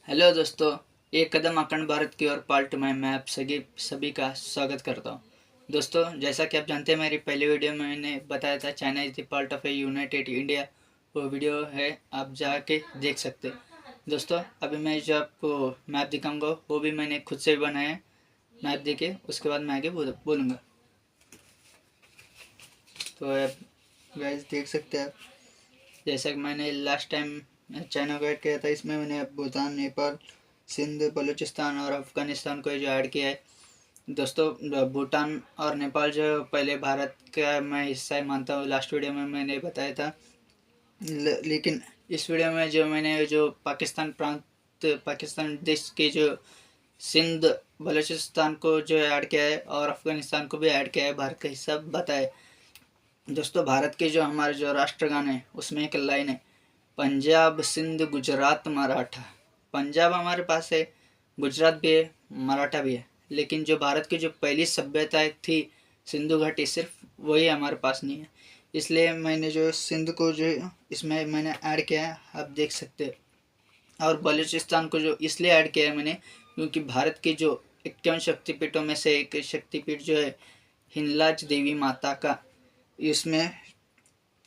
Hello दोस्तों, एक कदम अखंड भारत की ओर पार्ट में मैं आप सभी का स्वागत करता हूँ। दोस्तों, जैसा कि आप जानते हैं, मेरी पहली वीडियो में मैंने बताया था China is the part of A United India. वो वीडियो है, आप जाके देख सकते हैं। दोस्तों, अभी मैं जो आपको मैप दिखाऊंगा वो भी मैंने खुद से बनाया है। मैप देखिए, उसके बाद मैं आगे बोलूँगा। तो आप गाइस देख सकते हैं, जैसा कि मैंने लास्ट टाइम चाइना को ऐड किया था, इसमें मैंने भूटान, नेपाल, सिंध, बलूचिस्तान और अफ़गानिस्तान को जो ऐड किया है। दोस्तों, भूटान और नेपाल जो पहले भारत का मैं हिस्सा मानता हूँ, लास्ट वीडियो में मैंने बताया था। लेकिन इस वीडियो में जो मैंने जो पाकिस्तान देश के जो सिंध, बलूचिस्तान को जो ऐड किया है और अफ़गानिस्तान को भी ऐड किया है, भारत का हिस्सा बताए। दोस्तों, भारत के जो हमारे जो राष्ट्रगान है उसमें एक लाइन है, पंजाब सिंध गुजरात मराठा। पंजाब हमारे पास है, गुजरात भी है, मराठा भी है, लेकिन जो भारत की जो पहली सभ्यता थी सिंधु घाटी, सिर्फ वही हमारे पास नहीं है। इसलिए मैंने जो सिंध को जो इसमें मैंने ऐड किया है, आप देख सकते हैं। और बलूचिस्तान को जो इसलिए ऐड किया है मैंने, क्योंकि भारत के जो 51 शक्तिपीठों में से एक शक्तिपीठ जो है हिंगलाज देवी माता का, इसमें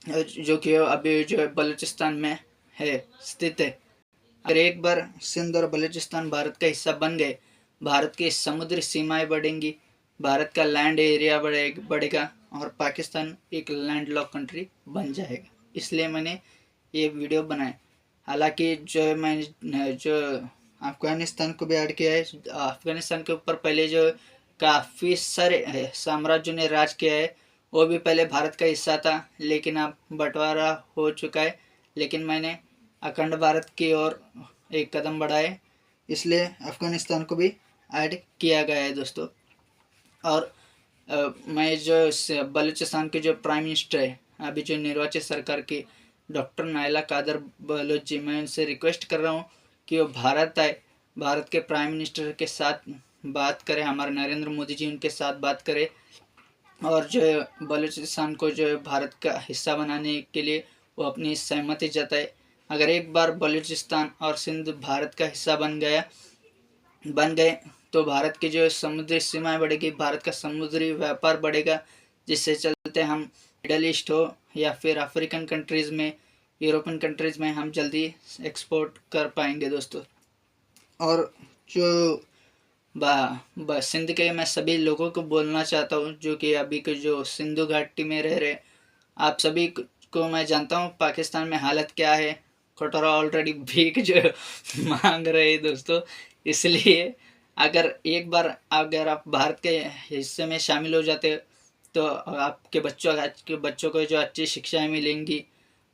जो कि अभी जो है बलूचिस्तान में है स्थित है। अगर एक बार सिंध और बलूचिस्तान भारत का हिस्सा बन गए, भारत की समुद्री सीमाएं बढ़ेंगी, भारत का लैंड एरिया बढ़ेगा और पाकिस्तान एक लैंड लॉक कंट्री बन जाएगा। इसलिए मैंने ये वीडियो बनाया। हालांकि जो मैंने जो अफ़गानिस्तान को भी ऐड किया है, अफ़गानिस्तान के ऊपर पहले जो काफ़ी सारे साम्राज्यों ने राज किया है, वो भी पहले भारत का हिस्सा था, लेकिन अब बंटवारा हो चुका है। लेकिन मैंने अखंड भारत की ओर एक कदम बढ़ाए, इसलिए अफ़गानिस्तान को भी ऐड किया गया है दोस्तों। और मैं जो बलूचिस्तान के जो प्राइम मिनिस्टर है अभी जो निर्वाचित सरकार की, डॉक्टर नायला कादर बलोच जी, मैं उनसे रिक्वेस्ट कर रहा हूँ कि वो भारत आए, भारत के प्राइम मिनिस्टर के साथ बात करें, हमारे नरेंद्र मोदी जी उनके साथ बात करें और जो बलूचिस्तान को जो भारत का हिस्सा बनाने के लिए वो अपनी सहमति जताए। अगर एक बार बलूचिस्तान और सिंध भारत का हिस्सा बन गए तो भारत की जो समुद्री सीमाएं बढ़ेगी, भारत का समुद्री व्यापार बढ़ेगा, जिससे चलते हम मिडल ईस्ट हो या फिर अफ्रीकन कंट्रीज़ में, यूरोपियन कंट्रीज़ में हम जल्दी एक्सपोर्ट कर पाएंगे दोस्तों। और जो सिंध के मैं सभी लोगों को बोलना चाहता हूँ जो कि अभी के जो सिंधु घाटी में रह रहे, आप सभी को मैं जानता हूँ पाकिस्तान में हालत क्या है। कटोरा ऑलरेडी भीख जो मांग रहे हैं दोस्तों। इसलिए अगर आप भारत के हिस्से में शामिल हो जाते तो आपके बच्चों को जो अच्छी शिक्षाएं मिलेंगी,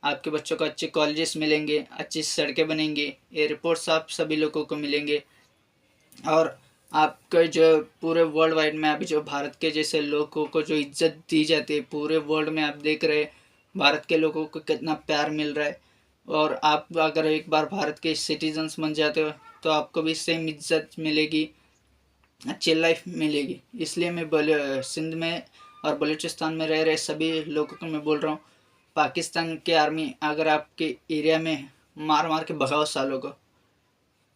आपके बच्चों को अच्छे कॉलेजेस मिलेंगे, अच्छी सड़कें बनेंगी, एयरपोर्ट्स आप सभी लोगों को मिलेंगे। और आपके जो पूरे वर्ल्ड वाइड में अभी जो भारत के जैसे लोगों को जो इज्जत दी जाती है, पूरे वर्ल्ड में आप देख रहे हैं भारत के लोगों को कितना प्यार मिल रहा है। और आप अगर एक बार भारत के सिटीजन्स बन जाते हो तो आपको भी सेम इज्जत मिलेगी, अच्छी लाइफ मिलेगी। इसलिए मैं सिंध में और बलूचिस्तान में रह रहे सभी लोगों को मैं बोल रहा हूँ, पाकिस्तान की आर्मी अगर आपके एरिया में मार मार के भगाओ सालों को,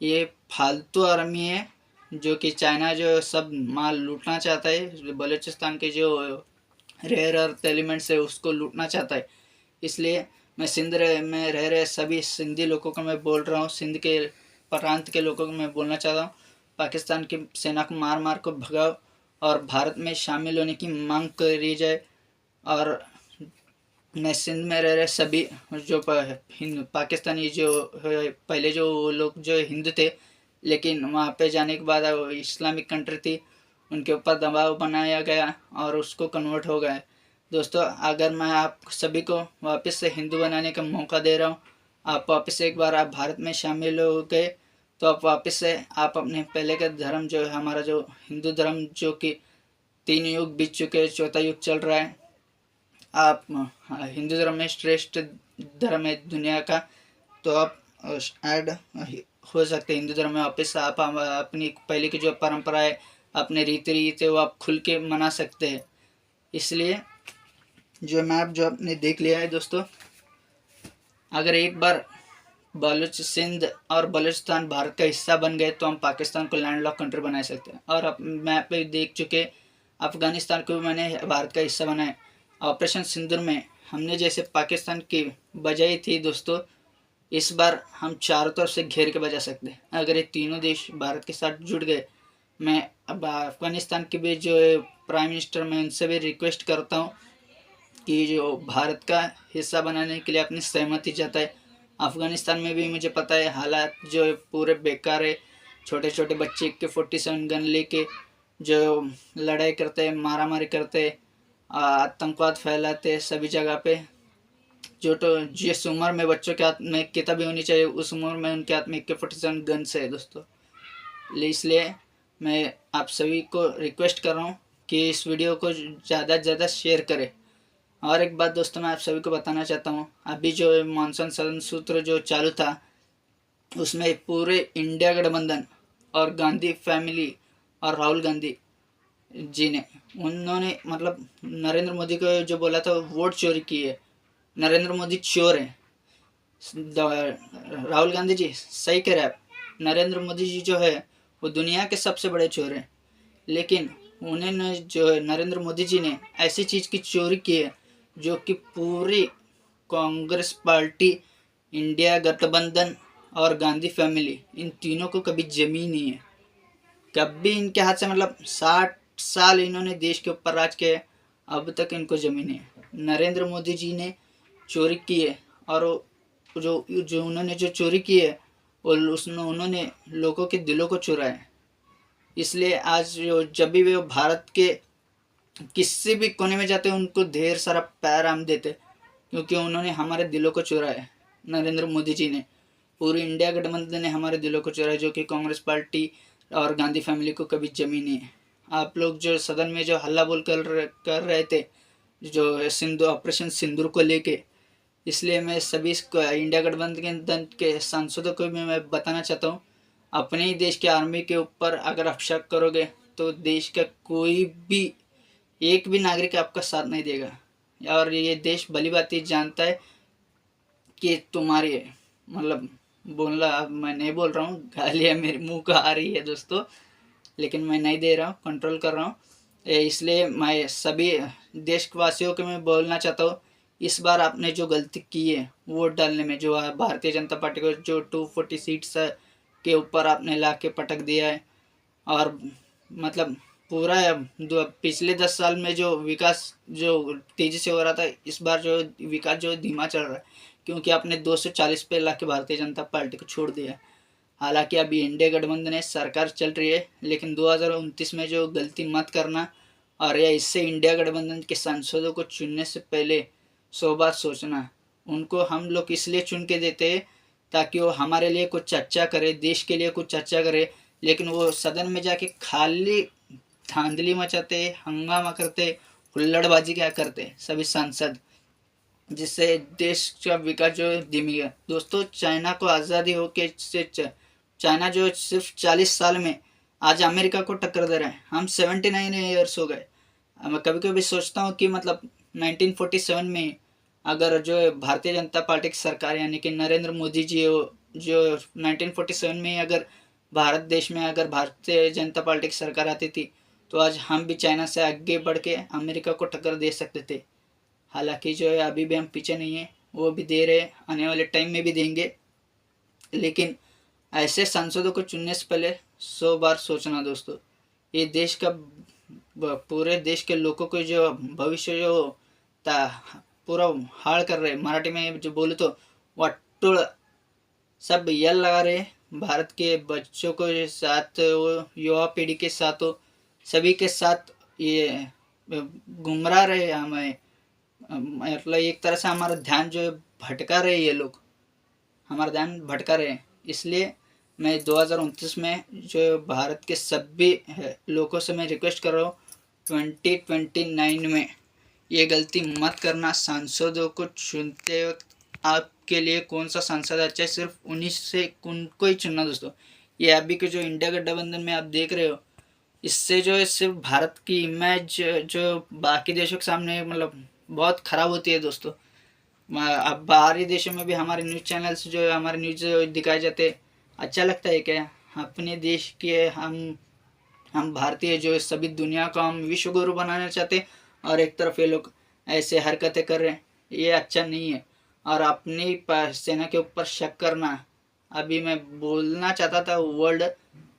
ये फालतू आर्मी है जो कि चाइना जो सब माल लूटना चाहता है, बलूचिस्तान के जो रेयर अर्थ एलिमेंट्स है उसको लूटना चाहता है। इसलिए मैं में रह रहे सभी सिंधी लोगों को मैं बोल रहा हूँ, सिंध के प्रांत के लोगों को मैं बोलना चाहता हूँ, पाकिस्तान की सेना को मार मार को भगाओ और भारत में शामिल होने की मांग करी जाए। और मैं सिंध में रह रहे सभी जो पाकिस्तानी जो पहले जो लोग जो हिंदू थे, लेकिन वहाँ पे जाने के बाद वो इस्लामिक कंट्री थी, उनके ऊपर दबाव बनाया गया और उसको कन्वर्ट हो गया। दोस्तों, अगर मैं आप सभी को वापस से हिंदू बनाने का मौका दे रहा हूँ, आप वापस से एक बार आप भारत में शामिल हो गए तो आप वापस से आप अपने पहले का धर्म जो है, हमारा जो हिंदू धर्म जो कि 3 युग बीत चुके, चौथा युग चल रहा है, आप हिंदू धर्म में श्रेष्ठ धर्म है दुनिया का, तो आप ऐड हो सकते हैं हिंदू धर्म में वापस। आप अपनी पहले की जो परंपरा है, अपने रीति है, वो आप खुल के मना सकते हैं। इसलिए जो मैप जो आपने देख लिया है दोस्तों, अगर एक बार बलूच सिंध और बलूचिस्तान भारत का हिस्सा बन गए तो हम पाकिस्तान को लैंडलॉक कंट्री बना सकते हैं। और अब मैप पे देख चुके, अफगानिस्तान को भी मैंने भारत का हिस्सा बनाया। ऑपरेशन सिंदूर में हमने जैसे पाकिस्तान की बजाई थी दोस्तों, इस बार हम चारों तरफ से घेर के बजा सकते हैं अगर ये तीनों देश भारत के साथ जुड़ गए। मैं अब अफगानिस्तान के भी जो प्राइम मिनिस्टर, मैं उनसे भी रिक्वेस्ट करता हूँ कि जो भारत का हिस्सा बनाने के लिए अपनी सहमति जताए। अफगानिस्तान में भी मुझे पता है हालात जो है पूरे बेकार है। छोटे छोटे बच्चे के 47 गन लेके जो लड़ाई करते हैं, मारा मारी करते हैं, आतंकवाद फैलाते हैं सभी जगह पे। जो तो जिस उम्र में बच्चों के हाथ में किताबें होनी चाहिए उस उम्र में उनके हाथ में AK-47 गन्स है दोस्तों। इसलिए मैं आप सभी को रिक्वेस्ट कर रहा हूँ कि इस वीडियो को ज़्यादा से ज़्यादा शेयर करें। और एक बात दोस्तों मैं आप सभी को बताना चाहता हूँ, अभी जो मानसून सदन सूत्र जो चालू था उसमें पूरे इंडिया गठबंधन और गांधी फैमिली और राहुल गांधी जी ने, उन्होंने मतलब नरेंद्र मोदी को जो बोला था वोट चोरी की है, नरेंद्र मोदी चोर है। राहुल गांधी जी सही कह रहे हैं आप, नरेंद्र मोदी जी जो है वो दुनिया के सबसे बड़े चोर हैं। लेकिन उन्होंने जो है नरेंद्र मोदी जी ने ऐसी चीज़ की चोरी की है जो कि पूरी कांग्रेस पार्टी, इंडिया गठबंधन और गांधी फैमिली, इन तीनों को कभी जमी नहीं है। कभी इनके हाथ से मतलब 60 साल इन्होंने देश के ऊपर राज किया है, अब तक इनको जमी नहीं है। नरेंद्र मोदी जी ने चोरी की है और जो जो उन्होंने जो चोरी की है और उसमें उन्होंने लोगों के दिलों को चुराया है। इसलिए आज जो जब भी वो भारत के किसी भी कोने में जाते हैं उनको ढेर सारा पैराम देते, क्योंकि उन्होंने हमारे दिलों को चुराया है। नरेंद्र मोदी जी ने, पूरी इंडिया गठबंधन ने हमारे दिलों को चुराया, जो कि कांग्रेस पार्टी और गांधी फैमिली को कभी जमी नहीं है। आप लोग जो सदन में जो हल्ला बोल कर रहे थे जो सिंधु ऑपरेशन सिंदूर को लेके, इसलिए मैं सभी इंडिया गठबंधन के सांसदों को भी मैं बताना चाहता हूँ, अपने ही देश के आर्मी के ऊपर अगर आप शक करोगे तो देश का कोई भी एक भी नागरिक आपका साथ नहीं देगा। और ये देश भली भांति जानता है कि तुम्हारी मतलब बोलना, मैं नहीं बोल रहा हूँ, गालियाँ मेरे मुंह को आ रही है दोस्तों, लेकिन मैं नहीं दे रहा हूँ, कंट्रोल कर रहा हूँ। इसलिए मैं सभी देशवासियों को मैं बोलना चाहता हूँ, इस बार आपने जो गलती की है वोट डालने में, जो भारतीय जनता पार्टी को जो 240 सीट्स के ऊपर आपने ला के पटक दिया है, और मतलब पूरा पिछले 10 साल में जो विकास जो तेज़ी से हो रहा था, इस बार जो विकास जो धीमा चल रहा है, क्योंकि आपने 240 पे ला के भारतीय जनता पार्टी को छोड़ दिया है। हालांकि अभी इंडिया गठबंधन है, सरकार चल रही है, लेकिन 2029 में जो गलती मत करना, और या इससे इंडिया गठबंधन के सांसदों को चुनने से पहले 100 बार सोचना। उनको हम लोग इसलिए चुन के देते हैं ताकि वो हमारे लिए कुछ अच्छा करे, देश के लिए कुछ अच्छा करे, लेकिन वो सदन में जाके खाली धांधली मचाते, हंगामा करते, हुल्लड़बाजी क्या करते सभी सांसद, जिससे देश का विकास जो है धीमी है। दोस्तों चाइना को आज़ादी हो के चाइना जो सिर्फ 40 साल में आज अमेरिका को टक्कर दे रहा है, हम 79 ईयर्स हो गए। मैं कभी कभी सोचता हूँ कि मतलब 1947 में अगर जो भारतीय जनता पार्टी की सरकार यानी कि नरेंद्र मोदी जी हो, जो 1947 में अगर भारत देश में अगर भारतीय जनता पार्टी की सरकार आती थी तो आज हम भी चाइना से आगे बढ़ के अमेरिका को टक्कर दे सकते थे। हालांकि जो है अभी भी हम पीछे नहीं हैं, वो भी दे रहे, आने वाले टाइम में भी देंगे, लेकिन ऐसे सांसदों को चुनने से पहले 100 बार सोचना दोस्तों। ये देश का पूरे देश के लोगों को जो भविष्य जो पूरा हाल कर रहे, मराठी में जो बोले तो वाटुड़ सब यल लगा रहे भारत के बच्चों को साथ, युवा पीढ़ी के साथ हो, सभी के साथ ये गुमराह रहे हमें, मतलब एक तरह से हमारा ध्यान जो है भटका रहे, ये लोग हमारा ध्यान भटका रहे हैं। इसलिए मैं 2029 में जो भारत के सभी लोगों से मैं रिक्वेस्ट कर रहा हूँ, 2029 में ये गलती मत करना। सांसदों को चुनते वक्त आपके लिए कौन सा सांसद अच्छा है, सिर्फ उन्हीं से उनको ही चुनना दोस्तों। ये अभी के जो इंडिया गठबंधन में आप देख रहे हो, इससे जो है सिर्फ भारत की इमेज जो बाकी देशों के सामने मतलब बहुत ख़राब होती है दोस्तों। अब बाहरी देशों में भी हमारे न्यूज़ चैनल्स जो है, हमारे न्यूज़ दिखाए जाते, अच्छा लगता है क्या? अपने देश के हम भारतीय जो है सभी दुनिया को हम विश्व गुरु बनाना चाहते, और एक तरफ ये लोग ऐसे हरकतें कर रहे हैं, ये अच्छा नहीं है। और अपनी सेना के ऊपर शक करना, अभी मैं बोलना चाहता था वर्ड,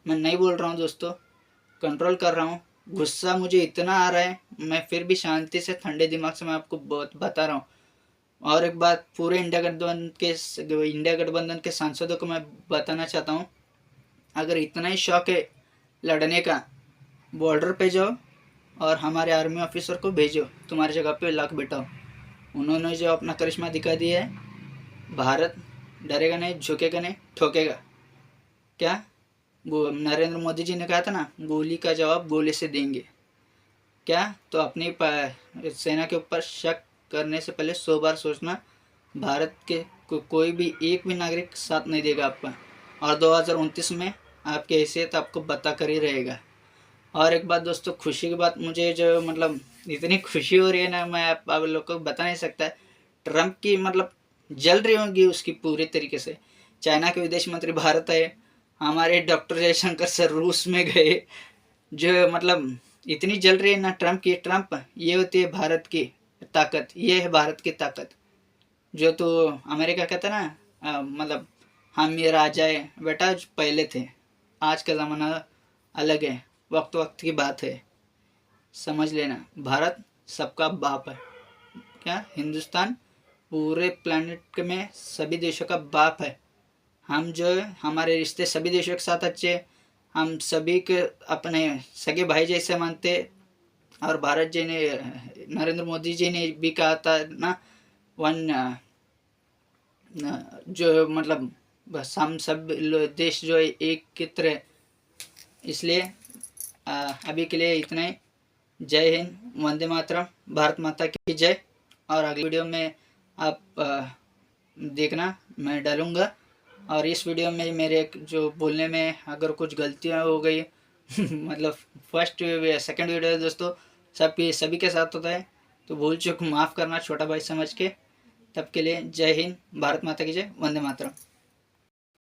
मैं नहीं बोल रहा हूँ दोस्तों, कंट्रोल कर रहा हूँ। गुस्सा मुझे इतना आ रहा है, मैं फिर भी शांति से ठंडे दिमाग से मैं आपको बहुत बता रहा हूँ। और एक बात पूरे इंडिया गठबंधन के सांसदों को मैं बताना चाहता हूँ, अगर इतना ही शौक है लड़ने का, बॉर्डर पे जाओ और हमारे आर्मी ऑफिसर को भेजो, तुम्हारी जगह पे लाख बिठाओ। उन्होंने जो अपना करिश्मा दिखा दिया है, भारत डरेगा नहीं, झुकेगा नहीं, ठोकेगा। क्या वो नरेंद्र मोदी जी ने कहा था ना, गोली का जवाब गोली से देंगे। क्या तो अपनी सेना के ऊपर शक करने से पहले 100 बार सोचना। भारत के कोई भी एक भी नागरिक साथ नहीं देगा आपका, और 2029 में आपकी हैसियत आपको बता कर ही रहेगा। और एक बात दोस्तों, खुशी की बात, मुझे जो मतलब इतनी खुशी हो रही है ना, मैं आप लोग को बता नहीं सकता। ट्रम्प की मतलब जल रही होंगी उसकी पूरी तरीके से। चाइना के विदेश मंत्री भारत आए, हमारे डॉक्टर जयशंकर सर रूस में गए, जो मतलब इतनी जल रही है ना ट्रम्प की। ट्रम्प ये होती है भारत की ताकत, ये है भारत की ताकत। जो तो अमेरिका कहता ना, मतलब हम ये राजा है बेटा, पहले थे, आज का ज़माना अलग है, वक्त वक्त की बात है, समझ लेना। भारत सबका बाप है। क्या हिंदुस्तान पूरे प्लानिट में सभी देशों का बाप है। हम जो है हमारे रिश्ते सभी देशों के साथ अच्छे, हम सभी के अपने सगे भाई जैसे मानते। और भारत जी ने, नरेंद्र मोदी जी ने भी कहा था ना, वन जो मतलब बस हम सब देश जो है एक की तरह। इसलिए अभी के लिए इतना ही। जय हिंद, वंदे मातरम, भारत माता की जय। और अगली वीडियो में आप देखना, मैं डालूँगा। और इस वीडियो में मेरे जो बोलने में अगर कुछ गलतियाँ हो गई मतलब फर्स्ट सेकंड वीडियो है दोस्तों, सभी के साथ होता है, तो भूल चूक माफ़ करना छोटा भाई समझ के। तब के लिए जय हिंद, भारत माता की जय, वंदे मातरम।